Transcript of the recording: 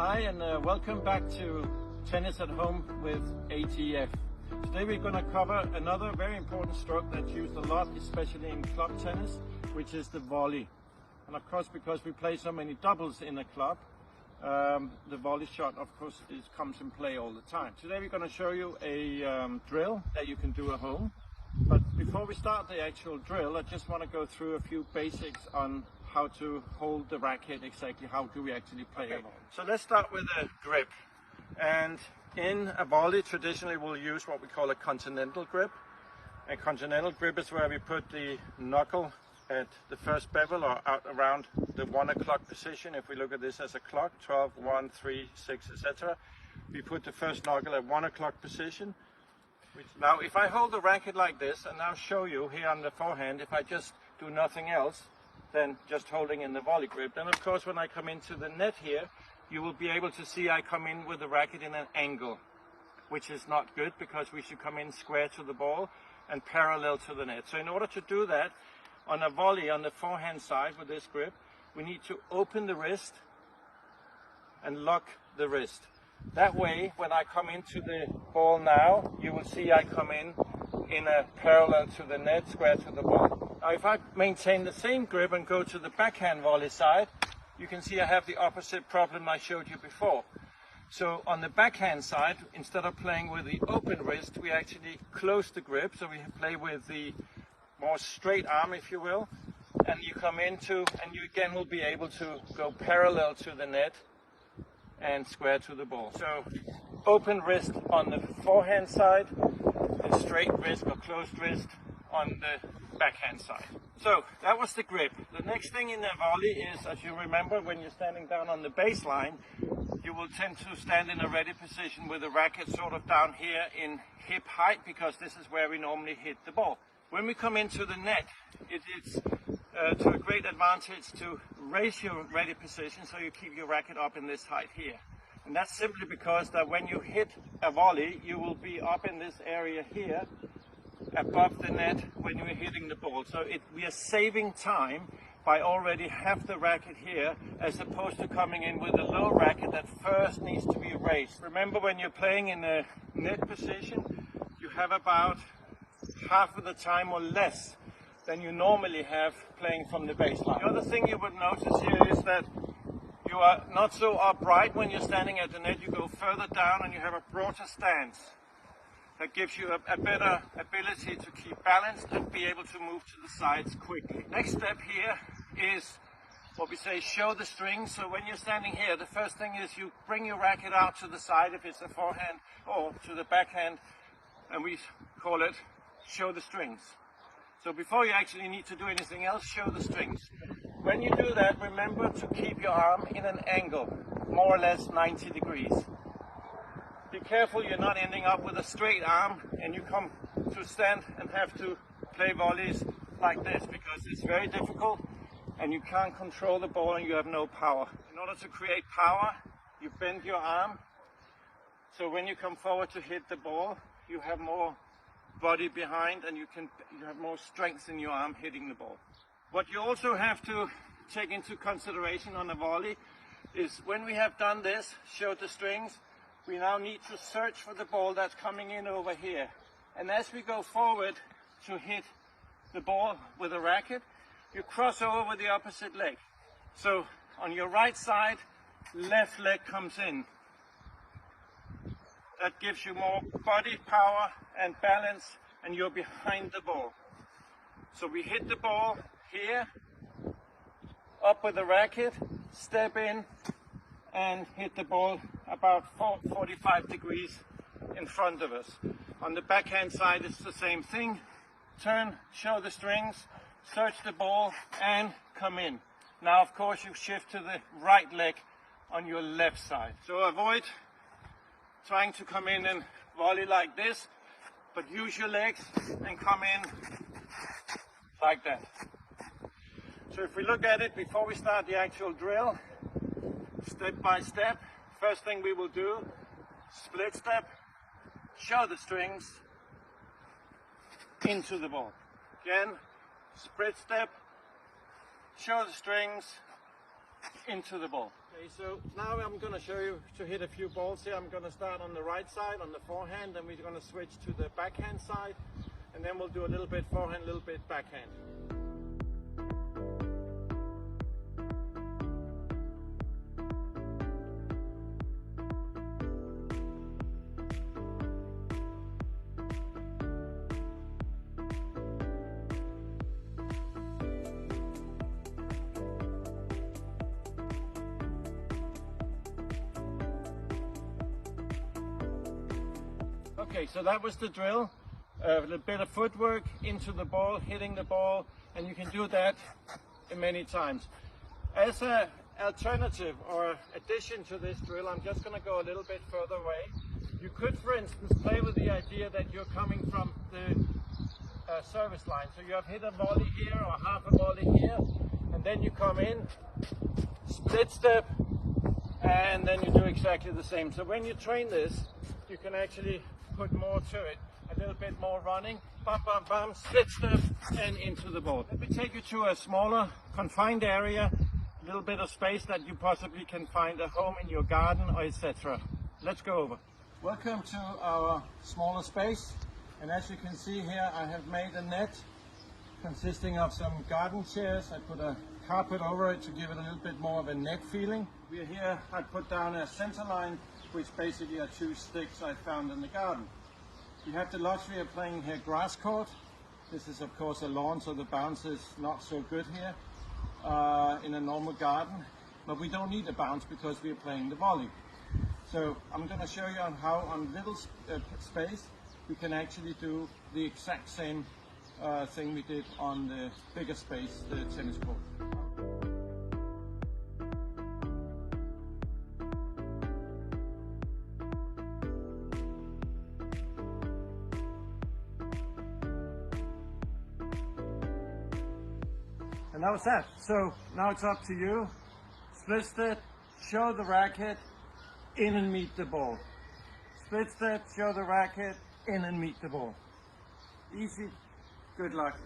Hi and welcome back to Tennis at Home with ATF. Today we're going to cover another very important stroke that's used a lot, especially in club tennis, which is the volley. And of course, because we play so many doubles in a club, the volley shot of course comes in play all the time. Today we're going to show you a drill that you can do at home. But before we start the actual drill, I just want to go through a few basics on how to hold the racket, exactly how do we actually play a volley. So let's start with a grip. And in a volley, traditionally we'll use what we call a continental grip. A continental grip is where we put the knuckle at the first bevel or out around the 1 o'clock position. If we look at this as a clock, 12, 1, 3, 6, etc. We put the first knuckle at 1 o'clock position. Now if I hold the racket like this and now show you here on the forehand, if I just do nothing else than just holding in the volley grip, then of course when I come into the net here, you will be able to see I come in with the racket in an angle, which is not good because we should come in square to the ball and parallel to the net. So in order to do that, on a volley on the forehand side with this grip, we need to open the wrist and lock the wrist. That way, when I come into the ball now, you will see I come in a parallel to the net, square to the ball. Now if I maintain the same grip and go to the backhand volley side, you can see I have the opposite problem I showed you before. So on the backhand side, instead of playing with the open wrist, we actually close the grip, so we play with the more straight arm, if you will, and you come into, and you again will be able to go parallel to the net and square to the ball. So open wrist on the forehand side and straight wrist or closed wrist on the backhand side. So that was the grip. The next thing in the volley is, as you remember, when you're standing down on the baseline, you will tend to stand in a ready position with the racket sort of down here in hip height, because this is where we normally hit the ball. When we come into the net, it's to a great advantage to raise your ready position so you keep your racket up in this height here. And that's simply because that when you hit a volley, you will be up in this area here above the net when you're hitting the ball. So we are saving time by already have the racket here, as opposed to coming in with a low racket that first needs to be raised. Remember, when you're playing in a net position, you have about half of the time or less than you normally have playing from the baseline. The other thing you would notice here is that you are not so upright when you're standing at the net. You go further down and you have a broader stance. That gives you a better ability to keep balanced and be able to move to the sides quickly. Next step here is what we say, show the strings. So when you're standing here, the first thing is you bring your racket out to the side if it's a forehand, or to the backhand, and we call it show the strings. So before you actually need to do anything else, show the strings. When you do that, remember to keep your arm in an angle, more or less 90 degrees. Be careful you're not ending up with a straight arm and you come to stand and have to play volleys like this, because it's very difficult and you can't control the ball and you have no power. In order to create power, you bend your arm, so when you come forward to hit the ball, you have more body behind and you have more strength in your arm hitting the ball. What you also have to take into consideration on a volley is, when we have done this, show the strings, we now need to search for the ball that's coming in over here. And as we go forward to hit the ball with a racket, you cross over with the opposite leg. So on your right side, left leg comes in. That gives you more body power and balance, and you're behind the ball. So we hit the ball here, up with the racket, step in and hit the ball about 45 degrees in front of us. On the backhand side, it's the same thing. Turn, show the strings, search the ball and come in. Now of course you shift to the right leg on your left side. So avoid trying to come in and volley like this, but use your legs and come in like that. So if we look at it before we start the actual drill, step by step, first thing we will do, split step, show the strings, into the ball. Again, split step, show the strings, into the ball. Okay, so now I'm going to show you to hit a few balls here. I'm going to start on the right side on the forehand, and we're going to switch to the backhand side, and then we'll do a little bit forehand, a little bit backhand. Okay, so that was the drill. A little bit of footwork into the ball, hitting the ball, and you can do that many times. As an alternative or addition to this drill, I'm just going to go a little bit further away. You could, for instance, play with the idea that you're coming from the service line. So you have hit a volley here or half a volley here, and then you come in, split step, and then you do exactly the same. So when you train this, you can actually put more to it, a little bit more running, bam, bam, bam, split step, and into the ball. Let me take you to a smaller, confined area, a little bit of space that you possibly can find a home in your garden or etc. Let's go over. Welcome to our smaller space, and as you can see here, I have made a net consisting of some garden chairs. I put a carpet over it to give it a little bit more of a net feeling. We're here, I put down a center line, which basically are 2 sticks I found in the garden. You have the luxury of playing here grass court. This is of course a lawn, so the bounce is not so good here in a normal garden, but we don't need a bounce because we're playing the volley. So I'm going to show you on how on little space we can actually do the exact same thing we did on the bigger space, the tennis court. And that was that. So now it's up to you. Split step, show the racket, in and meet the ball. Split step, show the racket, in and meet the ball. Easy. Good luck.